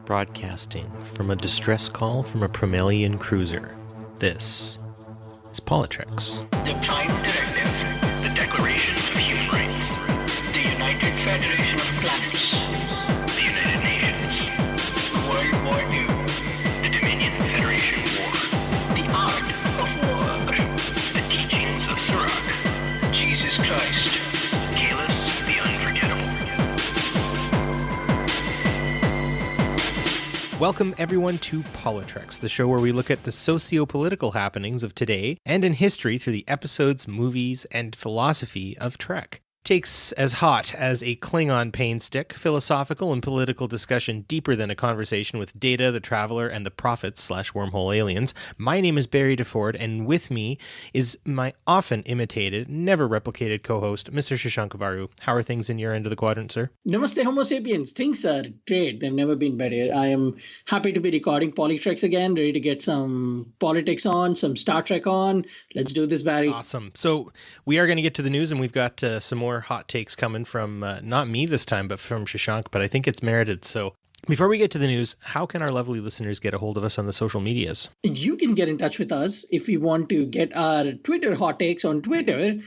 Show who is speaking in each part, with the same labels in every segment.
Speaker 1: Broadcasting from a distress call from a Promelian cruiser. This is PoliTreks.
Speaker 2: The Prime Directive, the Declaration of Human Rights, the United Federation of Planets, the United Nations, World War II, the Dominion Federation War, the Art of War, the Teachings of Sirach, Jesus Christ, Calus the Unforgettable.
Speaker 1: Welcome everyone to PoliTreks, the show where we look at the socio-political happenings of today and in history through the episodes, movies, and philosophy of Trek. Takes as hot as a Klingon pain stick, philosophical and political discussion deeper than a conversation with Data, the Traveler, and the Prophets/wormhole aliens. My name is Barry DeFord, and with me is my often imitated, never replicated co-host, Mr. Shashank and Barry. How are things in your end of the quadrant, sir?
Speaker 3: Namaste, Homo sapiens. Things are great. They've never been better. I am happy to be recording PoliTreks again, ready to get some politics on, some Star Trek on. Let's do this, Barry.
Speaker 1: Awesome. So we are going to get to the news, and we've got some more hot takes coming from not me this time, but from Shashank, but I think it's merited. So before we get to the news, how can our lovely listeners get a hold of us on the social medias?
Speaker 3: You can get in touch with us if you want to get our Twitter hot takes on Twitter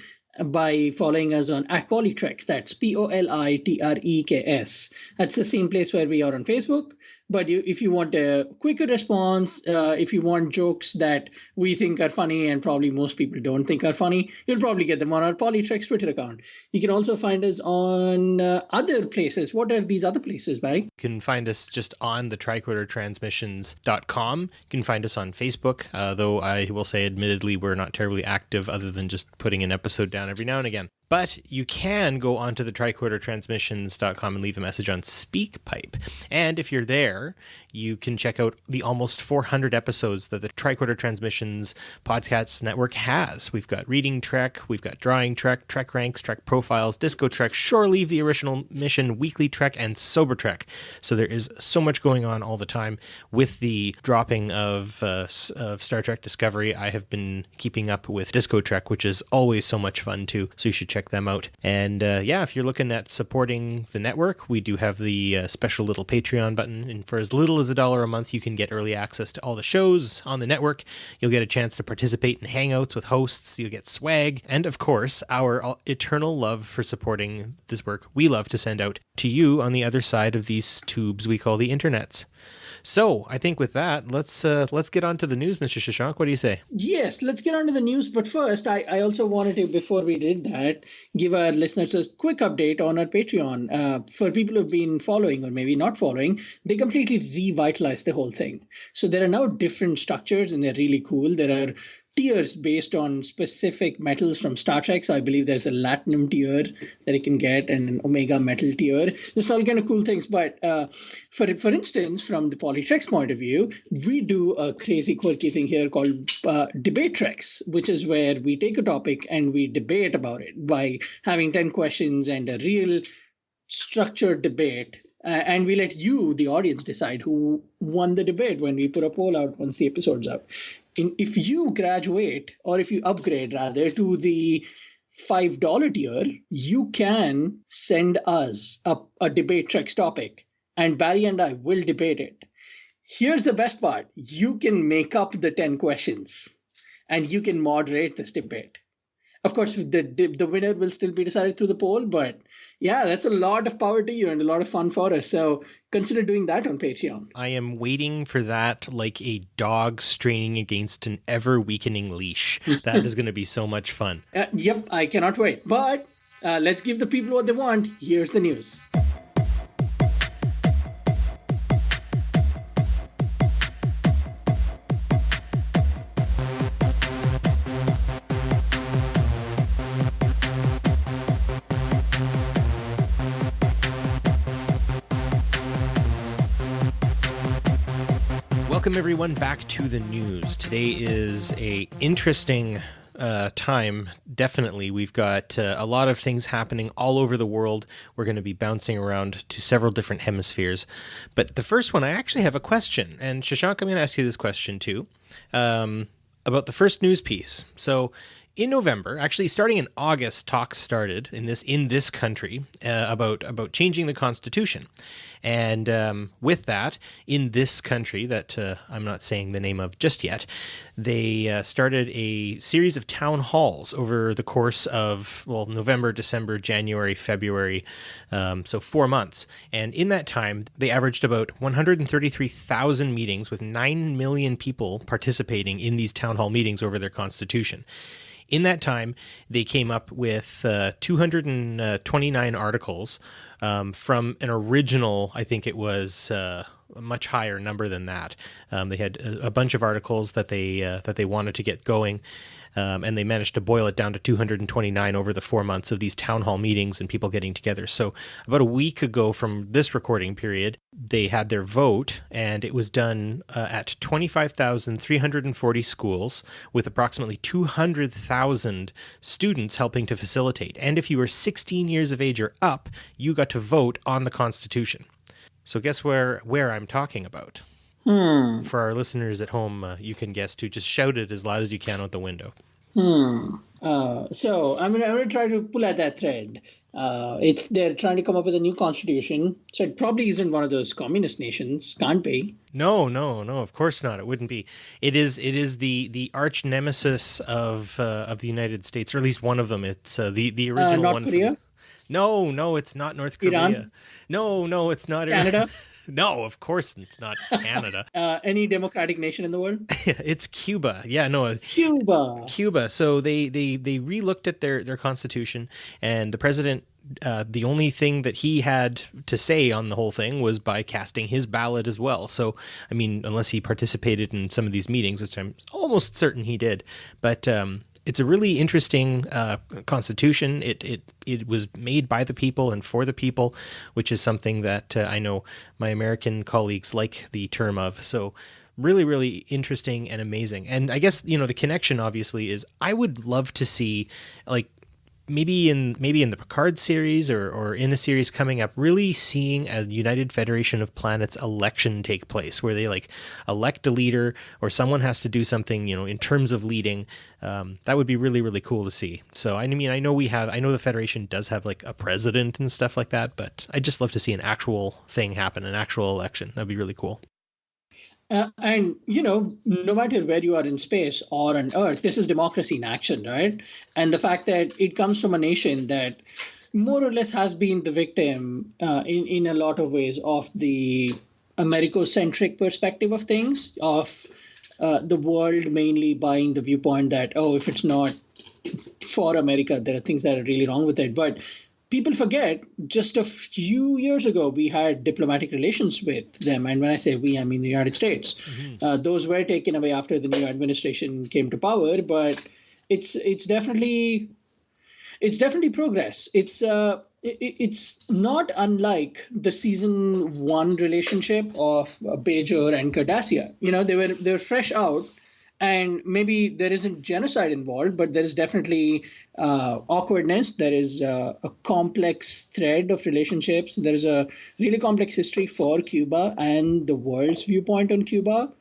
Speaker 3: by following us on @PoliTreks. That's PoliTreks. That's the same place where we are on Facebook. But if you want a quicker response, if you want jokes that we think are funny and probably most people don't think are funny, you'll probably get them on our PoliTreks Twitter account. You can also find us on other places. What are these other places, Barry?
Speaker 1: You can find us just on the tricordertransmissions.com. You can find us on Facebook, though I will say admittedly we're not terribly active other than just putting an episode down every now and again. But you can go onto the tricordertransmissions.com and leave a message on SpeakPipe. And if you're there, you can check out the almost 400 episodes that the Tricorder Transmissions podcast network has. We've got Reading Trek, we've got Drawing Trek, Trek Ranks, Trek Profiles, Disco Trek, Shore Leave the Original Mission, Weekly Trek, and Sober Trek. So there is so much going on all the time. With the dropping of Star Trek Discovery, I have been keeping up with Disco Trek, which is always so much fun too. So you should check them out. And if you're looking at supporting the network, we do have the special little Patreon button, and for as little as $1 a month you can get early access to all the shows on the network. You'll get a chance to participate in hangouts with hosts, you'll get swag, and of course our eternal love for supporting this work we love to send out to you on the other side of these tubes we call the internets. So I think with that, let's get on to the news, Mr. Shashank. What do you say?
Speaker 3: Yes, let's get on to the news. But first, I also wanted to, before we did that, give our listeners a quick update on our Patreon. For people who've been following or maybe not following, they completely revitalized the whole thing. So there are now different structures and they're really cool. There are tiers based on specific metals from Star Trek. So I believe there's a Latinum tier that you can get and an Omega metal tier. There's all kind of cool things. But for instance, from the PoliTreks point of view, we do a crazy quirky thing here called Debate Treks, which is where we take a topic and we debate about it by having 10 questions and a real structured debate. And we let you, the audience, decide who won the debate when we put a poll out once the episode's out. If you graduate, or if you upgrade rather, to the $5 tier, you can send us a Debate Treks topic, and Barry and I will debate it. Here's the best part. You can make up the 10 questions, and you can moderate this debate. Of course, the winner will still be decided through the poll, but yeah, that's a lot of power to you and a lot of fun for us. So consider doing that on Patreon.
Speaker 1: I am waiting for that like a dog straining against an ever-weakening leash. That is going to be so much fun.
Speaker 3: Yep, I cannot wait. But let's give the people what they want. Here's the news.
Speaker 1: Welcome everyone back to the news. Today is a interesting time, definitely. We've got a lot of things happening all over the world. We're going to be bouncing around to several different hemispheres. But the first one, I actually have a question. And Shashank, I'm going to ask you this question too, about the first news piece. So in November, actually starting in August, talks started in this country about changing the Constitution. And with that, in this country that I'm not saying the name of just yet, they started a series of town halls over the course of, November, December, January, February, so 4 months. And in that time, they averaged about 133,000 meetings with 9 million people participating in these town hall meetings over their Constitution. In that time, they came up with 229 articles from an original, I think it was a much higher number than that. They had a bunch of articles that they wanted to get going, and they managed to boil it down to 229 over the 4 months of these town hall meetings and people getting together. So about a week ago from this recording period, they had their vote, and it was done at 25,340 schools with approximately 200,000 students helping to facilitate. And if you were 16 years of age or up, you got to vote on the Constitution. So guess where I'm talking about? For our listeners at home, you can guess too. Just shout it as loud as you can out the window.
Speaker 3: So I'm gonna try to pull at that thread. They're trying to come up with a new constitution, so it probably isn't one of those communist nations. Can't be.
Speaker 1: No, of course not. It wouldn't be. It is the arch nemesis of the United States, or at least one of them. It's the original
Speaker 3: North
Speaker 1: one.
Speaker 3: Korea?
Speaker 1: No, it's not North Korea.
Speaker 3: Iran?
Speaker 1: No, it's not
Speaker 3: Canada?
Speaker 1: No, of course it's not Canada.
Speaker 3: Any democratic nation in the world?
Speaker 1: It's Cuba. Yeah, no.
Speaker 3: Cuba.
Speaker 1: So they re-looked at their constitution, and the president, the only thing that he had to say on the whole thing was by casting his ballot as well. So, I mean, unless he participated in some of these meetings, which I'm almost certain he did, but it's a really interesting constitution. It was made by the people and for the people, which is something that I know my American colleagues like the term of. So really, really interesting and amazing. And I guess, the connection obviously is I would love to see, like, maybe in the Picard series or in a series coming up, really seeing a United Federation of Planets election take place where they like elect a leader or someone has to do something, in terms of leading. That would be really, really cool to see. So, I mean, I know the Federation does have like a president and stuff like that, but I'd just love to see an actual thing happen, an actual election. That'd be really cool.
Speaker 3: And, no matter where you are in space or on Earth, this is democracy in action, right? And the fact that it comes from a nation that more or less has been the victim in a lot of ways of the Americocentric perspective of things, of the world mainly buying the viewpoint that, if it's not for America, there are things that are really wrong with it. But people forget, just a few years ago, we had diplomatic relations with them. And when I say we, I mean the United States. Mm-hmm. Those were taken away after the new administration came to power. But it's definitely progress. It's not unlike the season 1 relationship of Bajor and Cardassia. They were fresh out. And maybe there isn't genocide involved, but there is definitely awkwardness. There is a complex thread of relationships. There is a really complex history for Cuba and the world's viewpoint on Cuba.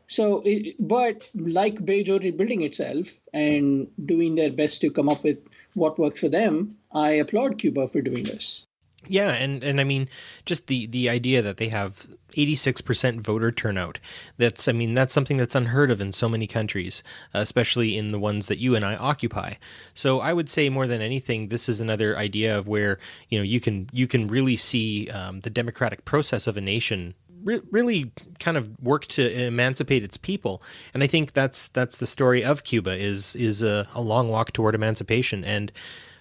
Speaker 3: So, but like Bajor rebuilding itself and doing their best to come up with what works for them, I applaud Cuba for doing this.
Speaker 1: Yeah, and I mean, just the idea that they have 86% voter turnout, that's something that's unheard of in so many countries, especially in the ones that you and I occupy. So I would say more than anything, this is another idea of where, you can really see the democratic process of a nation really kind of work to emancipate its people. And I think that's the story of Cuba is a long walk toward emancipation. And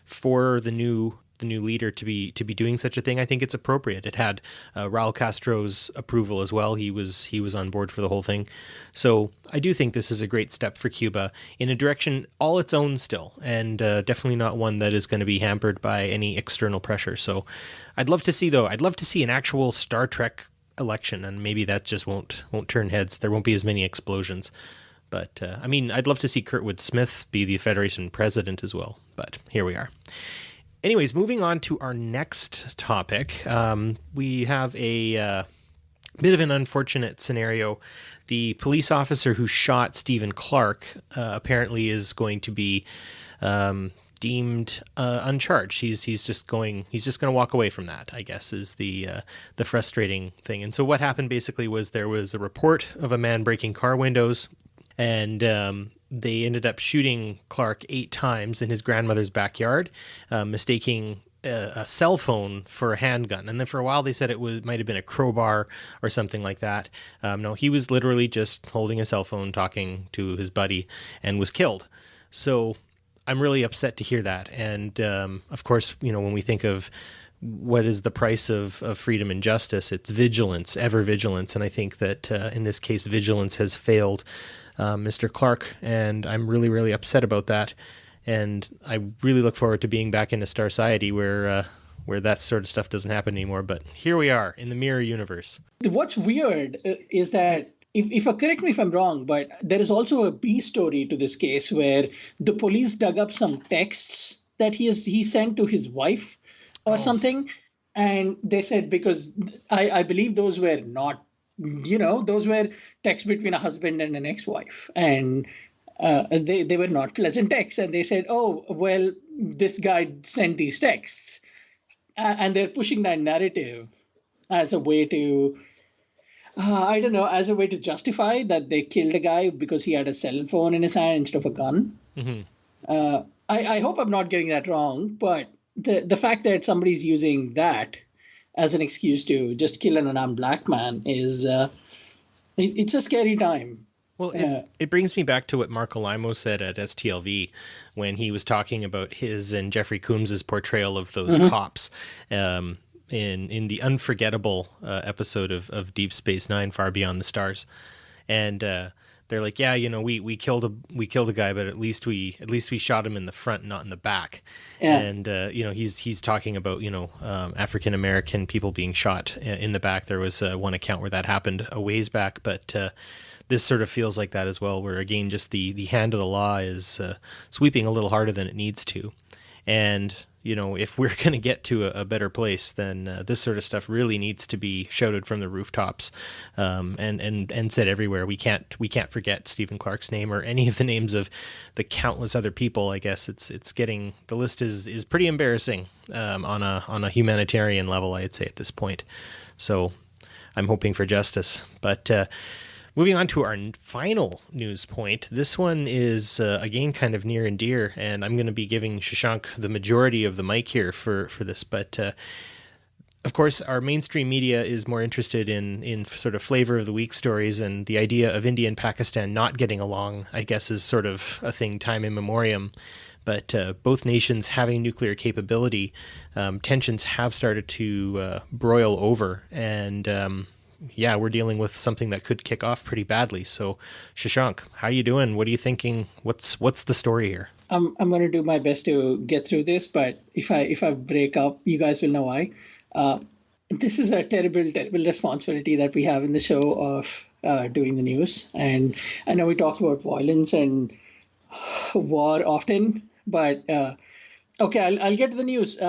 Speaker 1: for the new leader to be doing such a thing, I think it's appropriate. It had Raul Castro's approval as well. He was on board for the whole thing. So I do think this is a great step for Cuba in a direction all its own still, and definitely not one that is going to be hampered by any external pressure. So I'd love to see an actual Star Trek election, and maybe that just won't turn heads. There won't be as many explosions. But I'd love to see Kurtwood Smith be the Federation president as well. But here we are. Anyways, moving on to our next topic, we have a bit of an unfortunate scenario. The police officer who shot Stephen Clark apparently is going to be deemed uncharged. He's just going to walk away from that, I guess, is the frustrating thing. And so what happened basically was there was a report of a man breaking car windows, and they ended up shooting Clark 8 times in his grandmother's backyard, mistaking a cell phone for a handgun. And then for a while they said might have been a crowbar or something like that. No, he was literally just holding a cell phone, talking to his buddy, and was killed. So I'm really upset to hear that. And of course, when we think of what is the price of freedom and justice, it's vigilance, ever vigilance. And I think that in this case, vigilance has failed Mr. Clark, and I'm really, really upset about that. And I really look forward to being back in a Star Society where that sort of stuff doesn't happen anymore. But here we are in the mirror universe.
Speaker 3: What's weird is that, if correct me if I'm wrong, but there is also a B story to this case where the police dug up some texts that he sent to his wife or something. And they said, because I believe those were not, those were texts between a husband and an ex-wife. And they were not pleasant texts. And they said, oh, well, this guy sent these texts. And they're pushing that narrative as a way to, as a way to justify that they killed a guy because he had a cell phone in his hand instead of a gun. Mm-hmm. I hope I'm not getting that wrong, but the fact that somebody's using that as an excuse to just kill an unarmed black man is, it's a scary time.
Speaker 1: Well, it brings me back to what Mark Alimo said at STLV when he was talking about his and Jeffrey Coombs's portrayal of those cops in the unforgettable episode of Deep Space Nine, Far Beyond the Stars. And they're like, yeah, we killed a guy, but at least we shot him in the front, not in the back. Yeah. And he's talking about African American people being shot in the back. There was one account where that happened a ways back, but this sort of feels like that as well, where again, just the hand of the law is sweeping a little harder than it needs to. And if we're going to get to a better place, then this sort of stuff really needs to be shouted from the rooftops and said everywhere. We can't forget Stephen Clark's name or any of the names of the countless other people. I guess it's getting, the list is pretty embarrassing on a humanitarian level, I'd say at this point. So I'm hoping for justice, but. Moving on to our final news point. This one is, again, kind of near and dear, and I'm going to be giving Shashank the majority of the mic here for this. But, of course, our mainstream media is more interested in sort of flavor of the week stories, and the idea of India and Pakistan not getting along, I guess, is sort of a thing time immemorial. But both nations having nuclear capability, tensions have started to broil over, and we're dealing with something that could kick off pretty badly. So, Shashank, how you doing? What are you thinking? What's the story here?
Speaker 3: I'm going to do my best to get through this, but if I break up, you guys will know why. This is a terrible responsibility that we have in the show of doing the news. And I know we talk about violence and war often, but okay, I'll get to the news.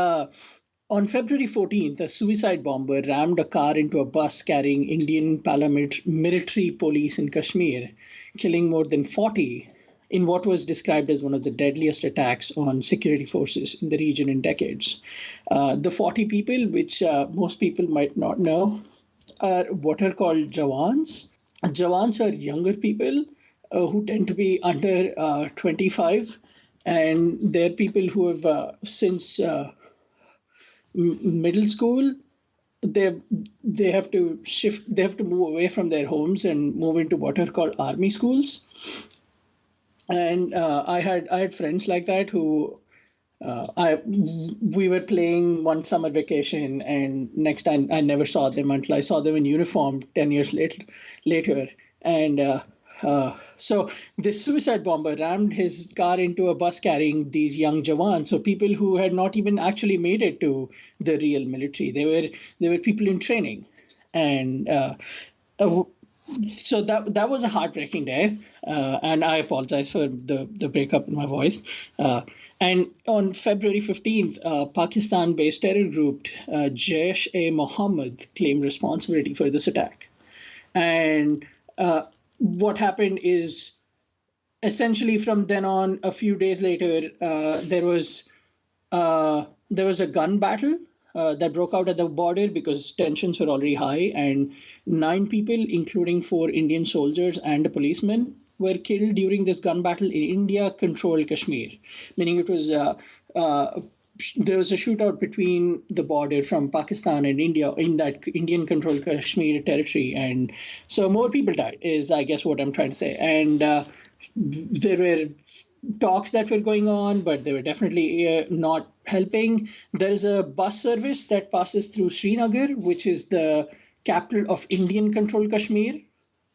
Speaker 3: On February 14th, a suicide bomber rammed a car into a bus carrying Indian paramilitary police in Kashmir, killing more than 40 in what was described as one of the deadliest attacks on security forces in the region in decades. The 40 people, which most people might not know, are what are called Jawans. Jawans are younger people who tend to be under 25, and they're people who have since middle school, they have to move away from their homes and move into what are called army schools. And I had friends like that who we were playing one summer vacation, and next time I never saw them until I saw them in uniform 10 years later. And so this suicide bomber rammed his car into a bus carrying these young Jawans, so people who had not even actually made it to the real military. They were people in training, and so that was a heartbreaking day. And I apologize for the breakup in my voice. And on February 15th, Pakistan-based terror group Jaish-e-Mohammed claimed responsibility for this attack. And what happened is essentially from then on, a few days later, there was a gun battle that broke out at the border because tensions were already high, and 9 people, including 4 Indian soldiers and a policeman, were killed during this gun battle in India-controlled Kashmir, meaning it was there was a shootout between the border from Pakistan and India in that Indian-controlled Kashmir territory, and so more people died, is I guess what I'm trying to say. And there were talks that were going on, but they were definitely not helping. There is a bus service that passes through Srinagar, which is the capital of Indian-controlled Kashmir,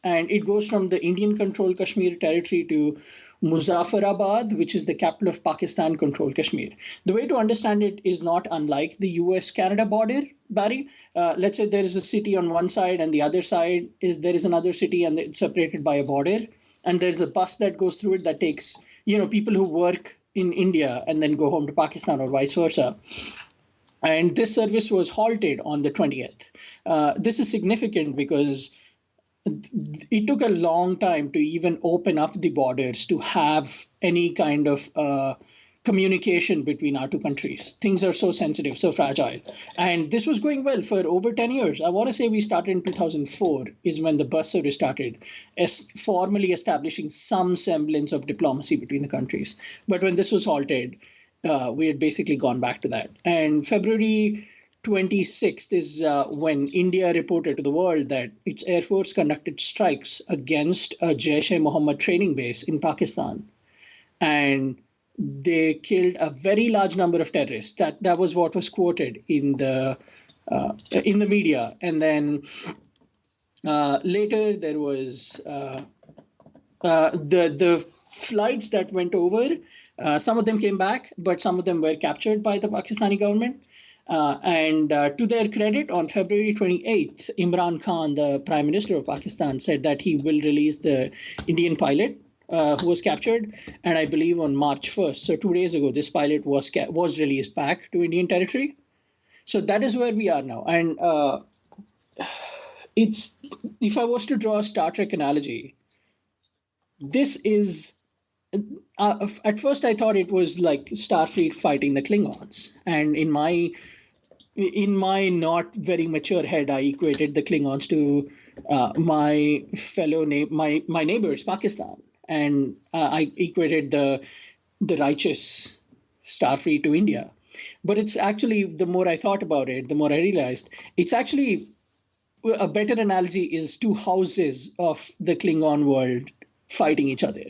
Speaker 3: and it goes from the Indian-controlled Kashmir territory to Muzaffarabad, which is the capital of Pakistan-controlled Kashmir. The way to understand it is not unlike the US-Canada border, Barry. Let's say there is a city on one side, and the other side there is another city, and it's separated by a border. And there's a bus that goes through it that takes, people who work in India and then go home to Pakistan or vice versa. And this service was halted on the 20th. This is significant because it took a long time to even open up the borders to have any kind of communication between our two countries. Things are so sensitive, so fragile. And this was going well for over 10 years. I want to say we started in 2004 is when the bus service started, formally establishing some semblance of diplomacy between the countries. But when this was halted, we had basically gone back to that. And February 26th is when India reported to the world that its Air Force conducted strikes against a Jaish-e-Mohammed training base in Pakistan. And they killed a very large number of terrorists. That was what was quoted in the media. And then later there was the flights that went over. Some of them came back, but some of them were captured by the Pakistani government. And to their credit, on February 28th, Imran Khan, the Prime Minister of Pakistan, said that he will release the Indian pilot who was captured. And I believe on March 1st, so 2 days ago, this pilot was released back to Indian territory. So that is where we are now. And if I was to draw a Star Trek analogy, this is... at first, I thought it was like Starfleet fighting the Klingons, and in my not very mature head, I equated the Klingons to my fellow my neighbors, Pakistan, and I equated the righteous Starfleet to India. But it's actually, the more I thought about it, the more I realized it's actually a better analogy is two houses of the Klingon world fighting each other.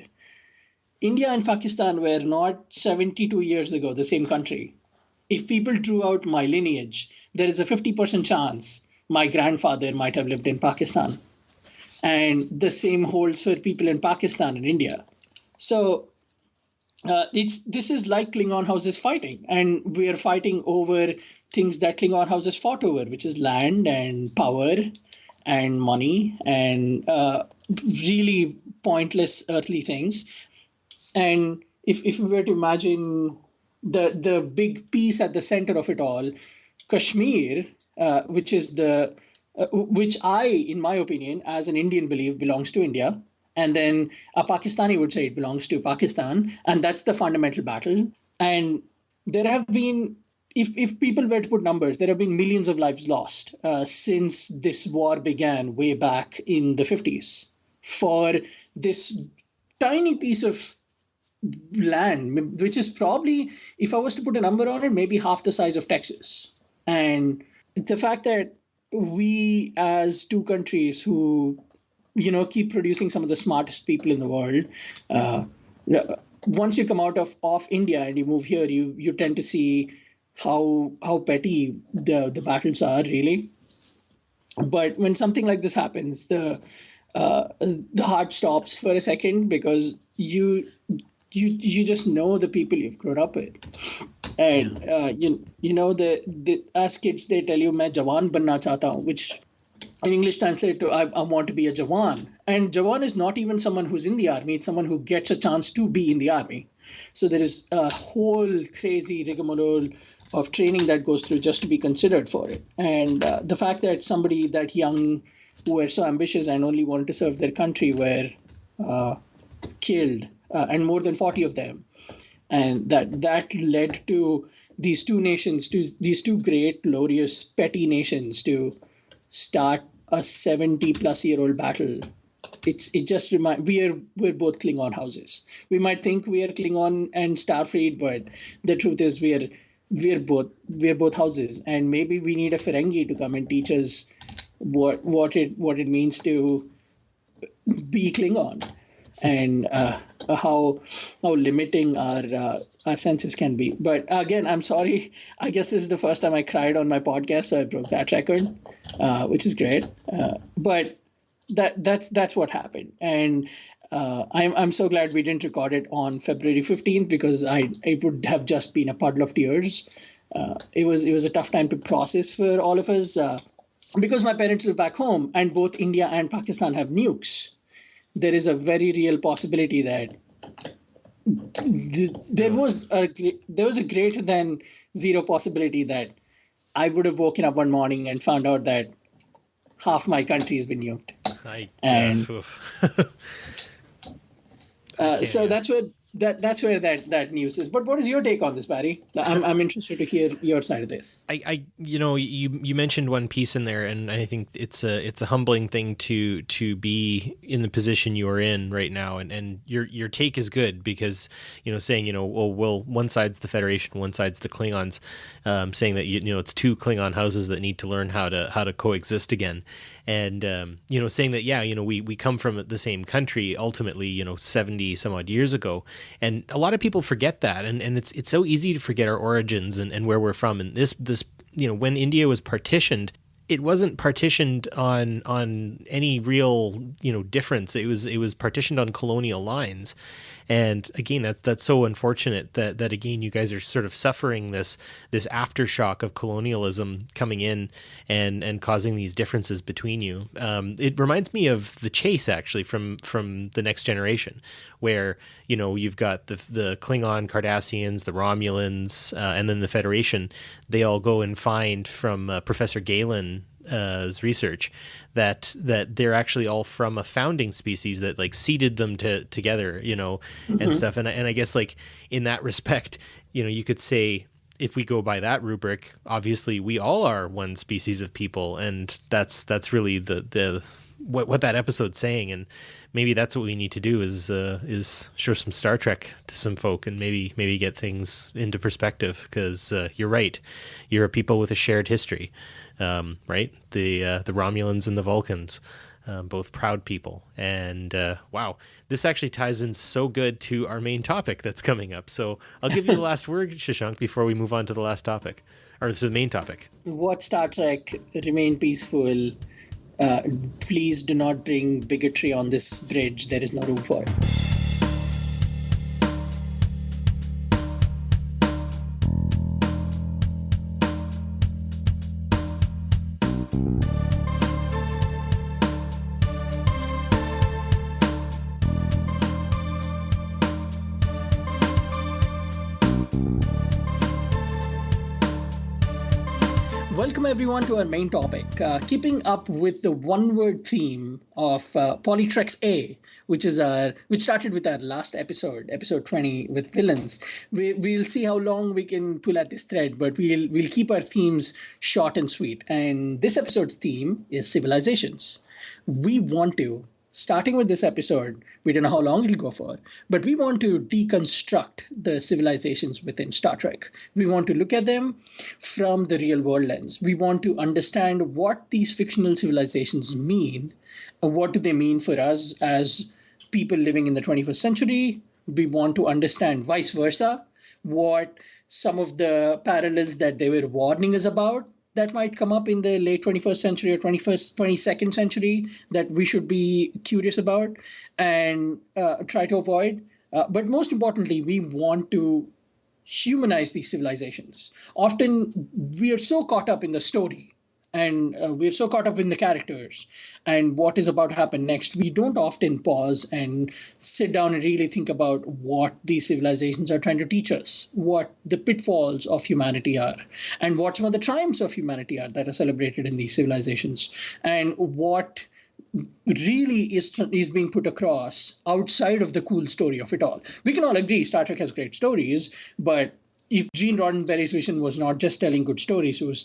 Speaker 3: India and Pakistan were not 72 years ago the same country. If people drew out my lineage, there is a 50% chance my grandfather might have lived in Pakistan. And the same holds for people in Pakistan and India. So this is like Klingon houses fighting. And we are fighting over things that Klingon houses fought over, which is land and power and money and really pointless earthly things. And if we were to imagine the big piece at the center of it all, Kashmir, which I, in my opinion, as an Indian believe belongs to India, and then a Pakistani would say it belongs to Pakistan, and that's the fundamental battle. And there have been, if people were to put numbers, there have been millions of lives lost since this war began way back in the 50s for this tiny piece of land, which is probably, if I was to put a number on it, maybe half the size of Texas. And the fact that we as two countries who, keep producing some of the smartest people in the world, once you come out of India and you move here, you tend to see how petty the battles are really. But when something like this happens, the heart stops for a second because you just know the people you've grown up with. And, as kids, they tell you, "Main jawan banna chahta hu," which in English translates to, I want to be a jawan. And jawan is not even someone who's in the army. It's someone who gets a chance to be in the army. So there is a whole crazy rigmarole of training that goes through just to be considered for it. And the fact that somebody that young who were so ambitious and only wanted to serve their country were killed and more than 40 of them. And that led to these two nations, these two great, glorious, petty nations to start a 70-plus-year-old battle. It just we're both Klingon houses. We might think we are Klingon and Starfleet, but the truth is we're both houses, and maybe we need a Ferengi to come and teach us what it means to be Klingon, and how limiting our senses can be. But again, I'm sorry. I guess this is the first time I cried on my podcast, so I broke that record, which is great. But that's what happened, and I'm so glad we didn't record it on February 15th, because it would have just been a puddle of tears. It was a tough time to process for all of us, because my parents live back home, and both India and Pakistan have nukes. There is a very real possibility that there was a greater than zero possibility that I would have woken up one morning and found out that half my country has been nuked. So that's where that news is. But what is your take on this, Barry? I'm interested to hear your side of this.
Speaker 1: You mentioned one piece in there, and I think it's a humbling thing to be in the position you're in right now, and your take is good, because saying well, one side's the Federation, one side's the Klingons, saying that it's two Klingon houses that need to learn how to coexist again, and saying that we come from the same country ultimately 70 some odd years ago. And a lot of people forget that, and it's so easy to forget our origins and where we're from. And this when India was partitioned, it wasn't partitioned on any real difference. It was partitioned on colonial lines. And again, that's so unfortunate that again you guys are sort of suffering this aftershock of colonialism coming in and causing these differences between you. It reminds me of The Chase, actually, from The Next Generation, where you've got the Klingon Cardassians, the Romulans, and then the Federation. They all go and find from Professor Galen research that they're actually all from a founding species that seeded them together, and stuff. And I guess in that respect, you could say, if we go by that rubric, obviously we all are one species of people, and that's really the what that episode's saying. And maybe that's what we need to do is show some Star Trek to some folk, and maybe get things into perspective, because you're right, you're a people with a shared history. Right? The Romulans and the Vulcans, both proud people. And wow, this actually ties in so good to our main topic that's coming up. So I'll give you the last word, Shashank, before we move on to the last topic, or to the main topic.
Speaker 3: Watch Star Trek, remain peaceful. Please do not bring bigotry on this bridge. There is no room for it. Welcome everyone to our main topic, keeping up with the one-word theme of PoliTreks A, which started with our last episode 20 with villains. We'll see how long we can pull at this thread, but we'll keep our themes short and sweet. And this episode's theme is civilizations. We want to, starting with this episode, we don't know how long it'll go for, but we want to deconstruct the civilizations within Star Trek. We want to look at them from the real world lens. We want to understand what these fictional civilizations mean. What do they mean for us as people living in the 21st century? We want to understand vice versa, what some of the parallels that they were warning us about that might come up in the late 21st century or 22nd century that we should be curious about and try to avoid. But most importantly, we want to humanize these civilizations. Often we are so caught up in the story and we're so caught up in the characters and what is about to happen next. We don't often pause and sit down and really think about what these civilizations are trying to teach us, what the pitfalls of humanity are, and what some of the triumphs of humanity are that are celebrated in these civilizations, and what really is being put across outside of the cool story of it all. We can all agree Star Trek has great stories, but if Gene Roddenberry's vision was not just telling good stories, it was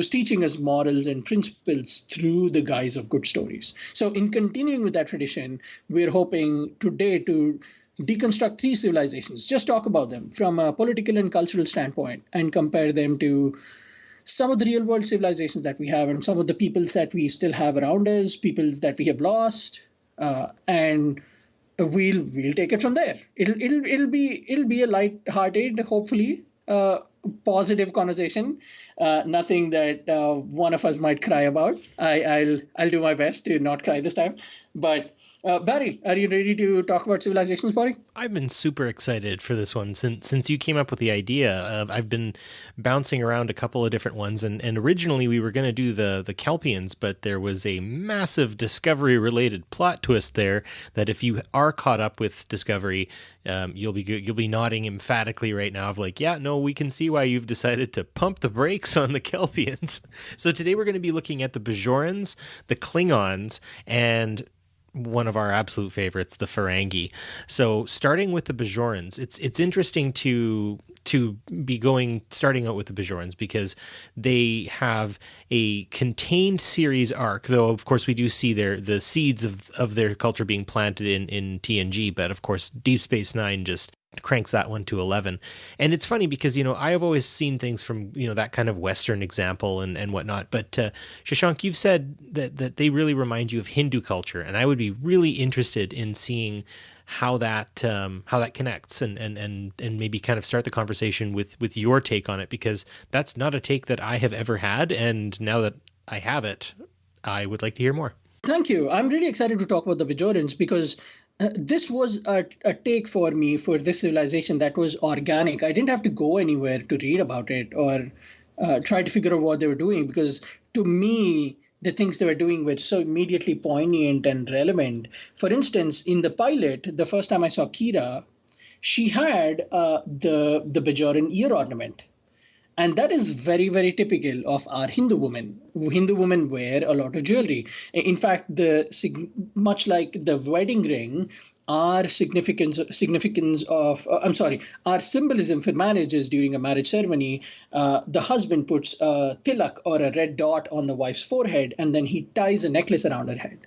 Speaker 3: teaching us morals and principles through the guise of good stories. So in continuing with that tradition, we're hoping today to deconstruct three civilizations, just talk about them from a political and cultural standpoint and compare them to some of the real world civilizations that we have and some of the peoples that we still have around us, peoples that we have lost, and we'll take it from there. It'll be a light-hearted, hopefully, positive conversation. Nothing that one of us might cry about. I'll do my best to not cry this time. But Barry, are you ready to talk about civilizations, Barry?
Speaker 1: I've been super excited for this one since you came up with the idea. I've been bouncing around a couple of different ones, and originally we were going to do the Kelpians, but there was a massive Discovery-related plot twist there that if you are caught up with Discovery, you'll be nodding emphatically right now of like, yeah, no, we can see why you've decided to pump the brakes on the Kelpians. So today we're going to be looking at the Bajorans, the Klingons, and one of our absolute favorites, the Ferengi. So starting with the Bajorans, it's interesting to be starting out with the Bajorans because they have a contained series arc, though of course we do see the seeds of their culture being planted in TNG, but of course Deep Space Nine just cranks that one to 11. And it's funny because, I have always seen things from, that kind of Western example and whatnot. But Shashank, you've said that they really remind you of Hindu culture. And I would be really interested in seeing how that connects and maybe kind of start the conversation with your take on it, because that's not a take that I have ever had. And now that I have it, I would like to hear more.
Speaker 3: Thank you. I'm really excited to talk about the Bajorans because this was a take for me for this civilization that was organic. I didn't have to go anywhere to read about it or try to figure out what they were doing, because to me, the things they were doing were so immediately poignant and relevant. For instance, in the pilot, the first time I saw Kira, she had the Bajoran ear ornament. And that is very, very typical of our Hindu women. Hindu women wear a lot of jewelry. In fact, much like the wedding ring, our our symbolism for marriage is during a marriage ceremony, the husband puts a tilak or a red dot on the wife's forehead, and then he ties a necklace around her head.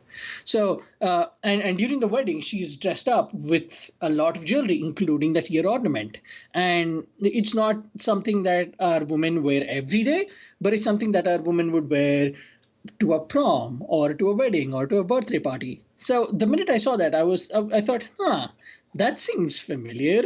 Speaker 3: So, and during the wedding, she's dressed up with a lot of jewelry, including that ear ornament. And it's not something that our women wear every day, but it's something that our women would wear to a prom or to a wedding or to a birthday party. So the minute I saw that, I thought, that seems familiar.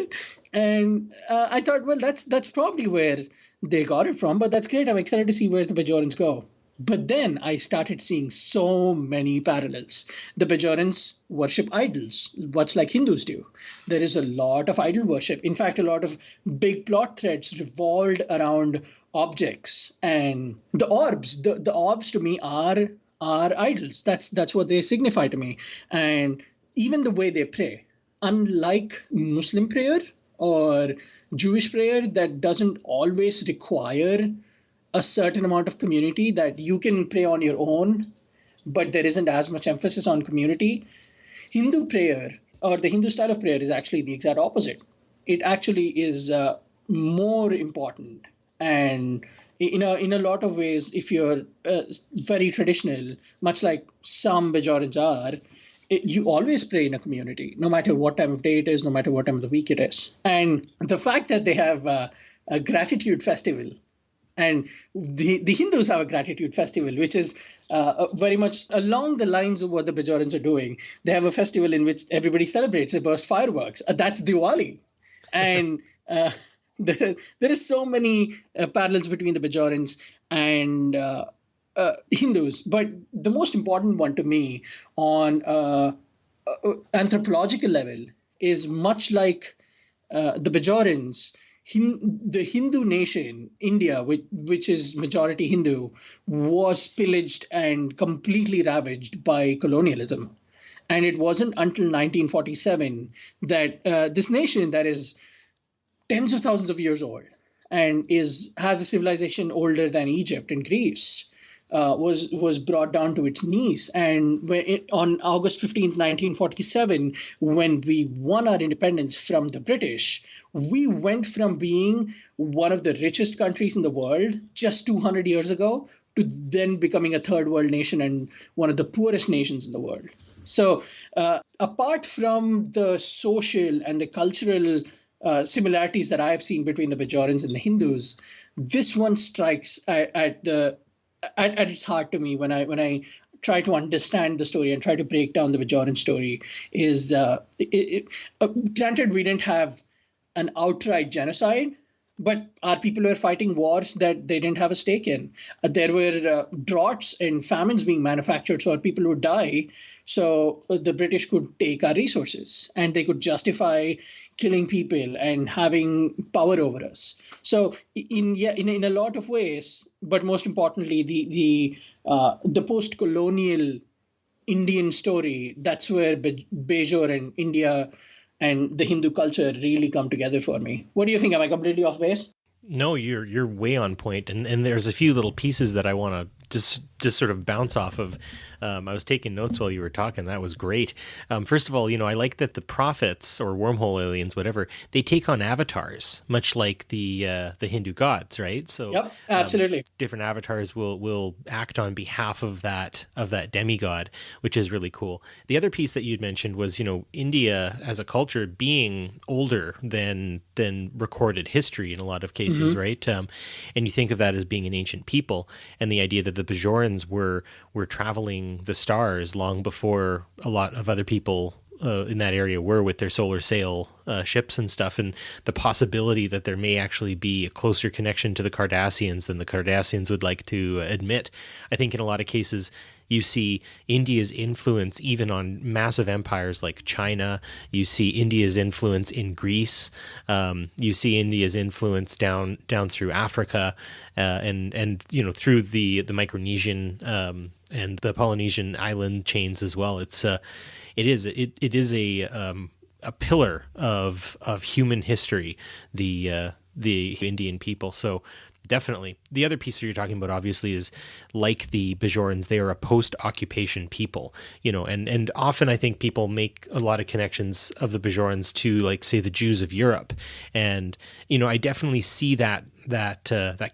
Speaker 3: And I thought, well, that's probably where they got it from, but that's great. I'm excited to see where the Bajorans go. But then I started seeing so many parallels. The Bajorans worship idols, much like Hindus do. There is a lot of idol worship. In fact, a lot of big plot threads revolved around objects. And the orbs, the orbs to me are idols. That's what they signify to me. And even the way they pray, unlike Muslim prayer or Jewish prayer that doesn't always require a certain amount of community, that you can pray on your own, but there isn't as much emphasis on community. Hindu prayer, or the Hindu style of prayer, is actually the exact opposite. It actually is more important. And in a lot of ways, if you're very traditional, much like some Bajorans are, you always pray in a community, no matter what time of day it is, no matter what time of the week it is. And the fact that they have a gratitude festival, and the Hindus have a gratitude festival, which is very much along the lines of what the Bajorans are doing. They have a festival in which everybody celebrates. They burst fireworks. That's Diwali. And there are so many parallels between the Bajorans and Hindus. But the most important one to me on anthropological level is, much like the Bajorans, the Hindu nation, India, which is majority Hindu, was pillaged and completely ravaged by colonialism. And it wasn't until 1947 that this nation that is tens of thousands of years old and has a civilization older than Egypt and Greece, was brought down to its knees. And on August 15th, 1947, when we won our independence from the British, we went from being one of the richest countries in the world just 200 years ago to then becoming a third world nation and one of the poorest nations in the world. So apart from the social and the cultural similarities that I have seen between the Bajorans and the Hindus, this one strikes at its heart to me when I try to understand the story and try to break down the Bajoran story. Is granted, we didn't have an outright genocide, but our people were fighting wars that they didn't have a stake in. There were droughts and famines being manufactured, so our people would die. So the British could take our resources and they could justify killing people and having power over us. So in a lot of ways, but most importantly, the post-colonial Indian story, that's where Bajor and India and the Hindu culture really come together for me. What do you think? Am I completely off base?
Speaker 1: No, you're way on point, and there's a few little pieces that I want to just sort of bounce off of. I was taking notes while you were talking. That was great. First of all, I like that the prophets or wormhole aliens, whatever, they take on avatars, much like the Hindu gods, right? So
Speaker 3: yep, absolutely.
Speaker 1: Different avatars will act on behalf of that demigod, which is really cool. The other piece that you'd mentioned was, India as a culture being older than recorded history in a lot of cases, right? And you think of that as being an ancient people, and the idea that the Bajorans were traveling the stars long before a lot of other people in that area were with their solar sail ships and stuff, and the possibility that there may actually be a closer connection to the Cardassians than the Cardassians would like to admit. I think in a lot of cases you see India's influence even on massive empires like China. You see India's influence in Greece. You see India's influence down through Africa, and through the Micronesian and the Polynesian island chains as well. It is a pillar of human history, the Indian people. So definitely. The other piece that you're talking about, obviously, is like the Bajorans, they are a post-occupation people, and often I think people make a lot of connections of the Bajorans to, like, say, the Jews of Europe. And, I definitely see that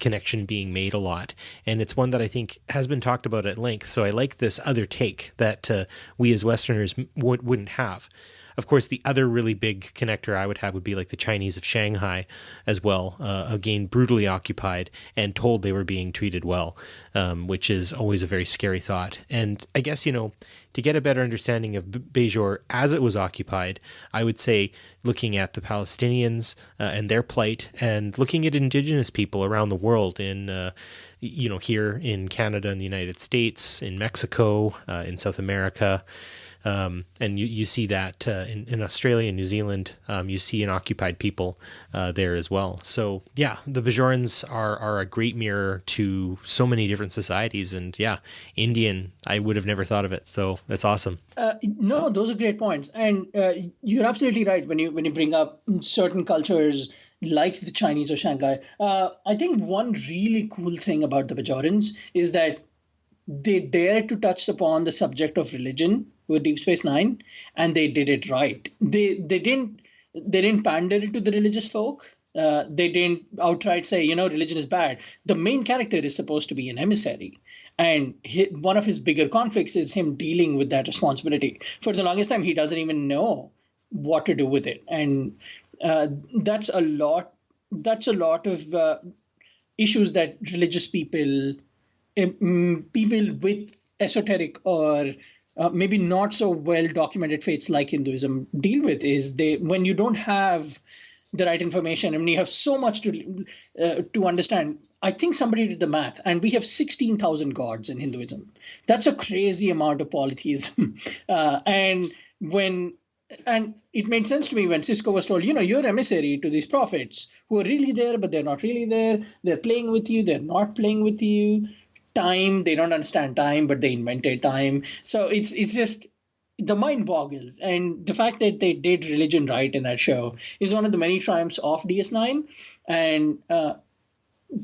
Speaker 1: connection being made a lot. And it's one that I think has been talked about at length. So I like this other take that we as Westerners wouldn't have. Of course, the other really big connector I would have would be like the Chinese of Shanghai as well, again, brutally occupied and told they were being treated well, which is always a very scary thought. And I guess, to get a better understanding of Bajor as it was occupied, I would say looking at the Palestinians and their plight, and looking at indigenous people around the world in, here in Canada and the United States, in Mexico, in South America. And you see that in Australia and New Zealand, you see an occupied people there as well. So yeah, the Bajorans are a great mirror to so many different societies. And yeah, Indian, I would have never thought of it. So that's awesome.
Speaker 3: No, those are great points. And you're absolutely right when you bring up certain cultures like the Chinese or Shanghai. I think one really cool thing about the Bajorans is that they dared to touch upon the subject of religion with Deep Space Nine, and they did it right. They didn't pander to the religious folk. They didn't outright say, religion is bad. The main character is supposed to be an emissary, and one of his bigger conflicts is him dealing with that responsibility. For the longest time, he doesn't even know what to do with it, and that's a lot. That's a lot of issues that religious people with esoteric or maybe not so well documented faiths like Hinduism deal with, is when you don't have the right information and you have so much to understand. I think somebody did the math, and we have 16,000 gods in Hinduism. That's a crazy amount of polytheism. And it made sense to me when Cisco was told, you're emissary to these prophets who are really there, but they're not really there. They're playing with you. They're not playing with you. Time, they don't understand time, but they invented time. So it's just, the mind boggles. And the fact that they did religion right in that show is one of the many triumphs of DS9. And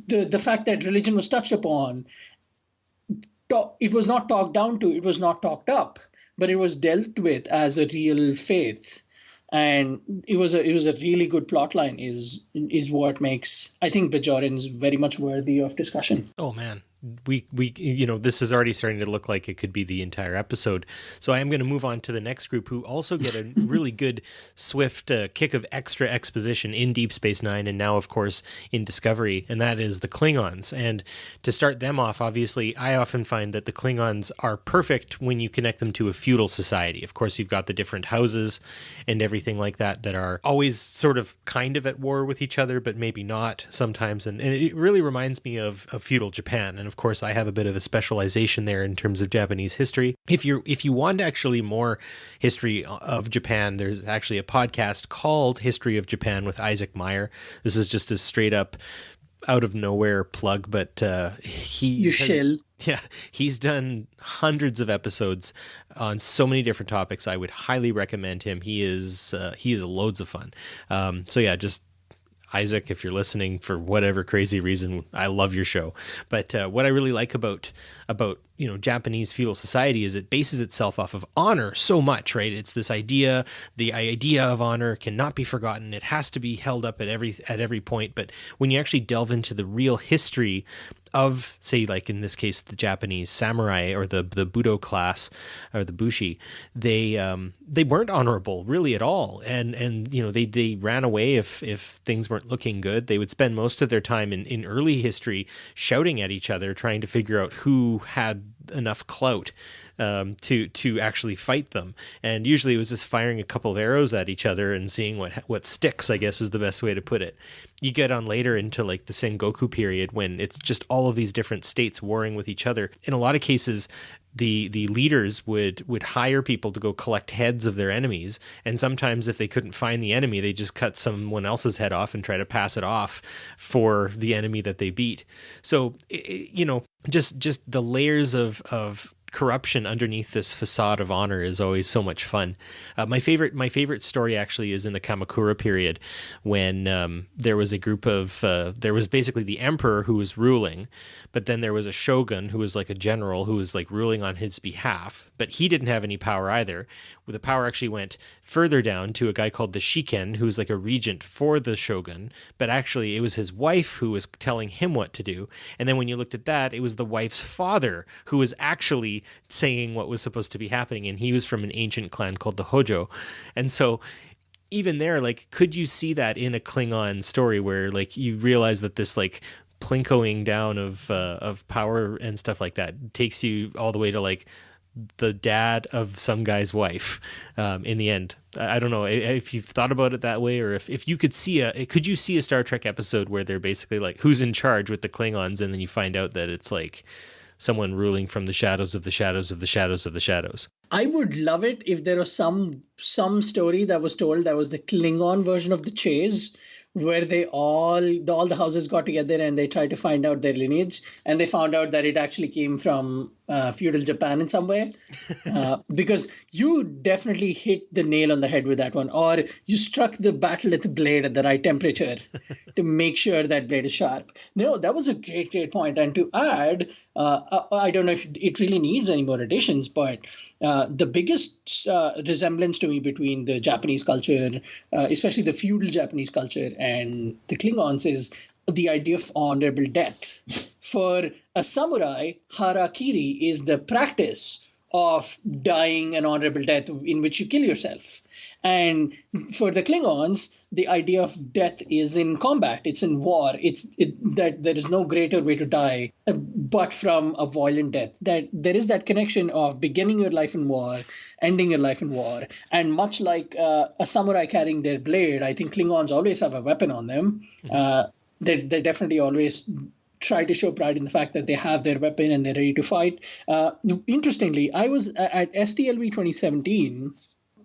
Speaker 3: the fact that religion was touched upon it was not talked down to, it was not talked up, but it was dealt with as a real faith. And it was a really good plot line is what makes, I think, Bajorans very much worthy of discussion.
Speaker 1: Oh man, we this is already starting to look like it could be the entire episode. So I am going to move on to the next group, who also get a really good swift kick of extra exposition in Deep Space Nine, and now of course in Discovery, and that is the Klingons. And to start them off, obviously I often find that the Klingons are perfect when you connect them to a feudal society. Of course, you've got the different houses and everything like that are always sort of kind of at war with each other, but maybe not sometimes. And it really reminds me of feudal Japan. And of course, I have a bit of a specialization there in terms of Japanese history. If you want actually more history of Japan, there's actually a podcast called History of Japan with Isaac Meyer. This is just a straight up out of nowhere plug, but he's done hundreds of episodes on so many different topics. I would highly recommend him. He is loads of fun. So yeah, just Isaac, if you're listening for whatever crazy reason, I love your show. But what I really like about Japanese feudal society is it bases itself off of honor so much, right? It's this idea, the idea of honor cannot be forgotten. It has to be held up at every point. But when you actually delve into the real history of, say, like in this case, the Japanese samurai or the Budo class or the Bushi, they weren't honorable really at all, and they ran away if things weren't looking good. They would spend most of their time in early history shouting at each other, trying to figure out who had enough clout to actually fight them. And usually it was just firing a couple of arrows at each other and seeing what sticks, I guess is the best way to put it. You get on later into like the Sengoku period when it's just all of these different states warring with each other. In a lot of cases, the leaders would hire people to go collect heads of their enemies, and sometimes if they couldn't find the enemy, they just cut someone else's head off and try to pass it off for the enemy that they beat. So just the layers of corruption underneath this facade of honor is always so much fun. My favorite story actually is in the Kamakura period, when there was a group of there was basically the emperor who was ruling, but then there was a shogun who was like a general who was like ruling on his behalf, but he didn't have any power either. The power actually went further down to a guy called the Shiken, who was like a regent for the shogun, but actually it was his wife who was telling him what to do. And then when you looked at that, it was the wife's father who was actually saying what was supposed to be happening, and he was from an ancient clan called the Hojo. And so even there, like, could you see that in a Klingon story where like you realize that this like plinkoing down of power and stuff like that takes you all the way to like the dad of some guy's wife in the end? I don't know if you've thought about it that way, or if you could see could you see a Star Trek episode where they're basically like, who's in charge with the Klingons, and then you find out that it's like someone ruling from the shadows of the shadows of the shadows of the shadows.
Speaker 3: I would love it if there was some story that was told that was the Klingon version of the Chase, where all the houses got together and they tried to find out their lineage, and they found out that it actually came from feudal Japan in some way. Because you definitely hit the nail on the head with that one, or you struck the battle at the blade at the right temperature to make sure that blade is sharp. No, that was a great point. And to add, I don't know if it really needs any more additions, but the biggest resemblance to me between the Japanese culture, especially the feudal Japanese culture, and the Klingons is the idea of honorable death. For a samurai, harakiri is the practice of dying an honorable death in which you kill yourself. And for the Klingons, the idea of death is in combat. It's in war. That there is no greater way to die but from a violent death. That there is that connection of beginning your life in war, ending your life in war. And much like a samurai carrying their blade, I think Klingons always have a weapon on them. They definitely always try to show pride in the fact that they have their weapon and they're ready to fight. Interestingly, I was at STLV 2017.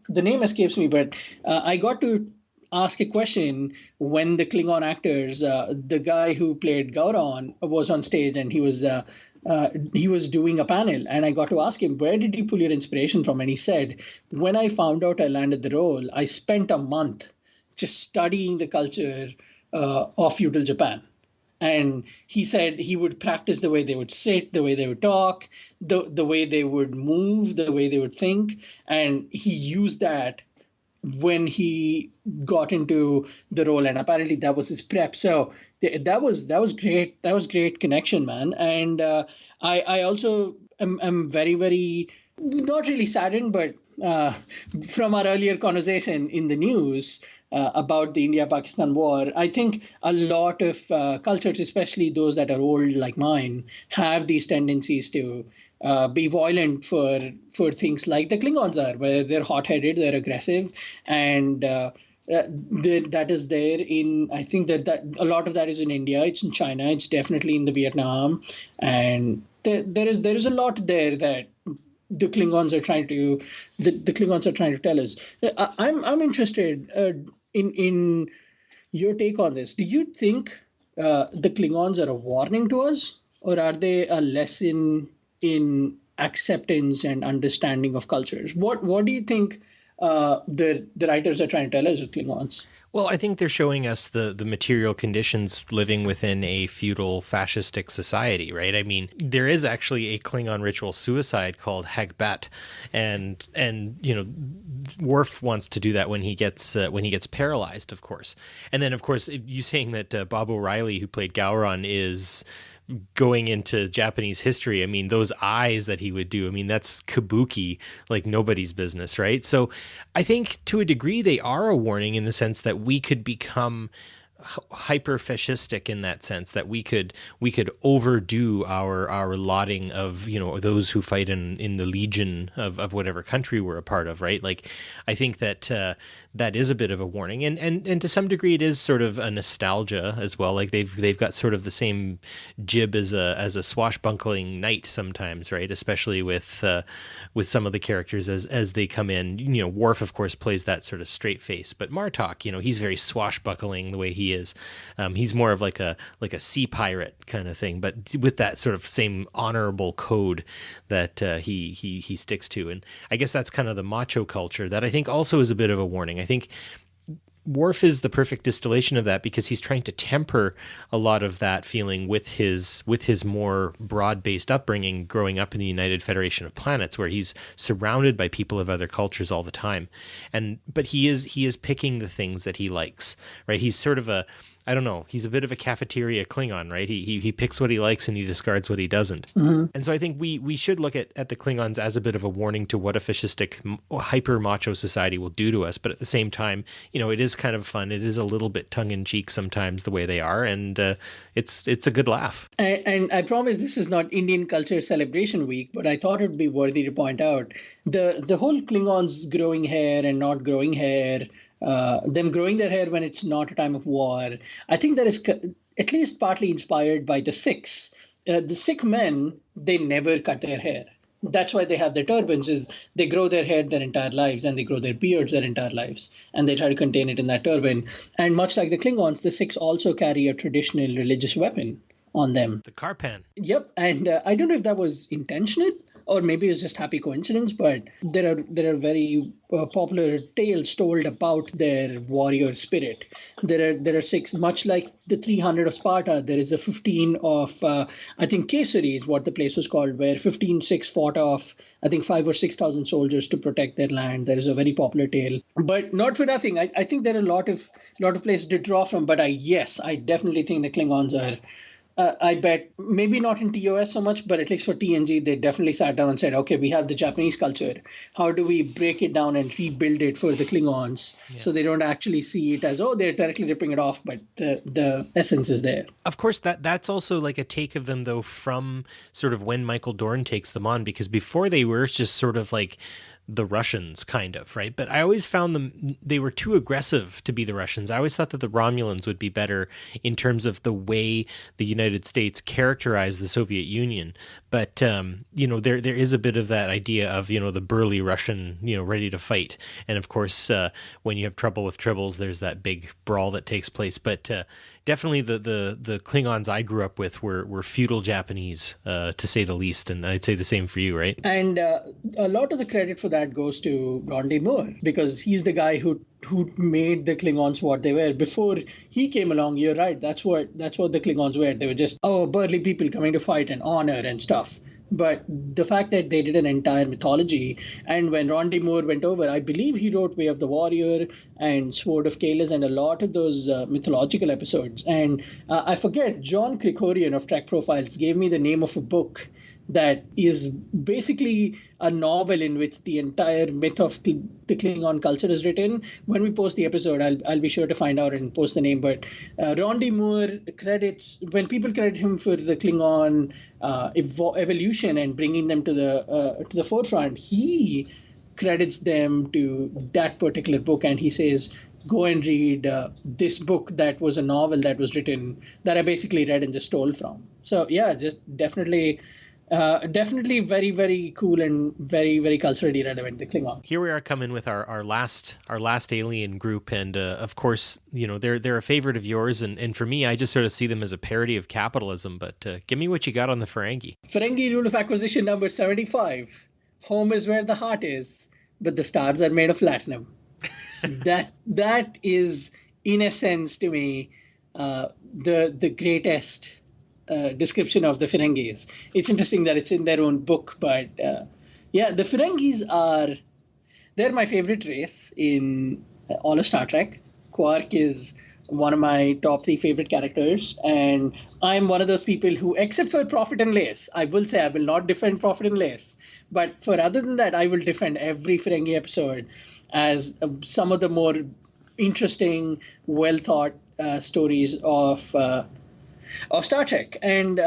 Speaker 3: The name escapes me, but I got to ask a question when the Klingon actors, the guy who played Gauron was on stage, and he was doing a panel, and I got to ask him, where did you pull your inspiration from? And he said, when I found out I landed the role, I spent a month just studying the culture of feudal Japan. And he said he would practice the way they would sit, the way they would talk, the way they would move, the way they would think. And he used that when he got into the role, and apparently that was his prep. So that was great. That was great connection, man. And I also am very, very not really saddened, but from our earlier conversation in the news about the India-Pakistan war, I think a lot of cultures, especially those that are old like mine, have these tendencies to be violent for things like the Klingons are, where they're hot-headed, they're aggressive, and that is there in. I think that a lot of that is in India. It's in China. It's definitely in the Vietnam, and there is a lot there that the Klingons are trying to the Klingons are trying to tell us. I'm interested in your take on this. Do you think the Klingons are a warning to us, or are they a lesson in acceptance and understanding of cultures? What do you think the writers are trying to tell us with Klingons?
Speaker 1: Well, I think they're showing us the material conditions living within a feudal fascistic society, right? I mean, there is actually a Klingon ritual suicide called Hagbat, and Worf wants to do that when he gets paralyzed, of course. And then, of course, you saying that Bob O'Reilly, who played Gowron, is going into Japanese history. I mean, those eyes that he would do, I mean, that's kabuki like nobody's business, right? So I think to a degree they are a warning in the sense that we could become hyper fascistic in that sense, that we could overdo our lauding of those who fight in the legion of whatever country we're a part of, right? Like I think that that is a bit of a warning, and to some degree it is sort of a nostalgia as well. Like they've got sort of the same jib as a swashbuckling knight sometimes, right? Especially with some of the characters as they come in. Worf of course plays that sort of straight face, but Martok, he's very swashbuckling the way he is. He's more of like a sea pirate kind of thing, but with that sort of same honorable code that he sticks to. And I guess that's kind of the macho culture that I think also is a bit of a warning. I think Worf is the perfect distillation of that because he's trying to temper a lot of that feeling with his more broad-based upbringing growing up in the United Federation of Planets, where he's surrounded by people of other cultures all the time. But he is picking the things that he likes, right? He's sort of he's a bit of a cafeteria Klingon, right? He picks what he likes and he discards what he doesn't. Mm-hmm. And so I think we should look at the Klingons as a bit of a warning to what a fascistic, hyper macho society will do to us. But at the same time, it is kind of fun. It is a little bit tongue in cheek sometimes the way they are, and it's a good laugh.
Speaker 3: And I promise this is not Indian Culture Celebration Week, but I thought it would be worthy to point out the whole Klingons growing hair and not growing hair. Them growing their hair when it's not a time of war. I think that is at least partly inspired by the Sikhs. The Sikh men, they never cut their hair. That's why they have their turbans, is they grow their hair their entire lives and they grow their beards their entire lives. And they try to contain it in that turban. And much like the Klingons, the Sikhs also carry a traditional religious weapon on them.
Speaker 1: The Karpan.
Speaker 3: Yep. And I don't know if that was intentional, or maybe it's just happy coincidence, but there are very popular tales told about their warrior spirit. There are 6, much like the 300 of Sparta. There is a 15 of I think Kesari is what the place was called, where 15 Sikhs fought off I think 5,000 or 6,000 soldiers to protect their land. There is a very popular tale, but not for nothing. I think there are a lot of places to draw from. But I definitely think the Klingons are. I bet maybe not in TOS so much, but at least for TNG, they definitely sat down and said, okay, we have the Japanese culture. How do we break it down and rebuild it for the Klingons so they don't actually see it as, they're directly ripping it off, but the essence is there.
Speaker 1: Of course, that's also like a take of them, though, from sort of when Michael Dorn takes them on, because before they were just sort of like the Russians, kind of, right? But I always found they were too aggressive to be the Russians. I always thought that the Romulans would be better in terms of the way the United States characterized the Soviet Union. But, there is a bit of that idea of, the burly Russian, ready to fight. And of course, when you have trouble with tribbles, there's that big brawl that takes place. But definitely the Klingons I grew up with were feudal Japanese, to say the least, and I'd say the same for you, right?
Speaker 3: And a lot of the credit for that goes to Ron Moore, because he's the guy who made the Klingons what they were. Before he came along, you're right, that's what the Klingons were. They were just burly people coming to fight and honor and stuff. But the fact that they did an entire mythology, and when Ron Moore went over, I believe he wrote Way of the Warrior and Sword of Kalis and a lot of those mythological episodes. And I forget, John Krikorian of Trek Profiles gave me the name of a book that is basically a novel in which the entire myth of the Klingon culture is written. When we post the episode, I'll be sure to find out and post the name. But Ron Moore credits, when people credit him for the Klingon evolution and bringing them to the forefront, he credits them to that particular book, and he says, go and read this book that was a novel that was written, that I basically read and just stole from. So yeah, just definitely very, very cool and very, very culturally relevant, the Klingon.
Speaker 1: Here we are coming with our last alien group, and of course, they're a favorite of yours, and for me, I just sort of see them as a parody of capitalism. But give me what you got on the Ferengi.
Speaker 3: Ferengi rule of acquisition number 75. Home is where the heart is, but the stars are made of platinum. that is, in a sense, to me, the greatest description of the Ferengis. It's interesting that it's in their own book, but the Ferengis they're my favorite race in all of Star Trek. Quark is one of my top 3 favorite characters, and I'm one of those people who, except for Prophet and Lace, I will say I will not defend Prophet and Lace, but for other than that, I will defend every Ferengi episode as some of the more interesting, well thought stories of Star Trek. And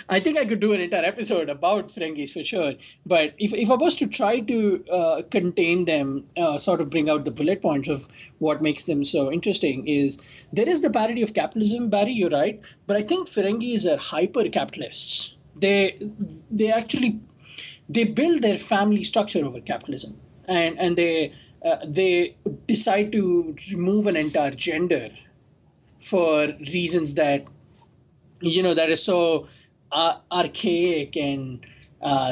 Speaker 3: I think I could do an entire episode about Ferengis for sure. But if I was to try to contain them, sort of bring out the bullet points of what makes them so interesting, is there is the parody of capitalism, Barry, you're right. But I think Ferengis are hyper-capitalists. They build their family structure over capitalism. And they decide to remove an entire gender for reasons that that is so archaic, and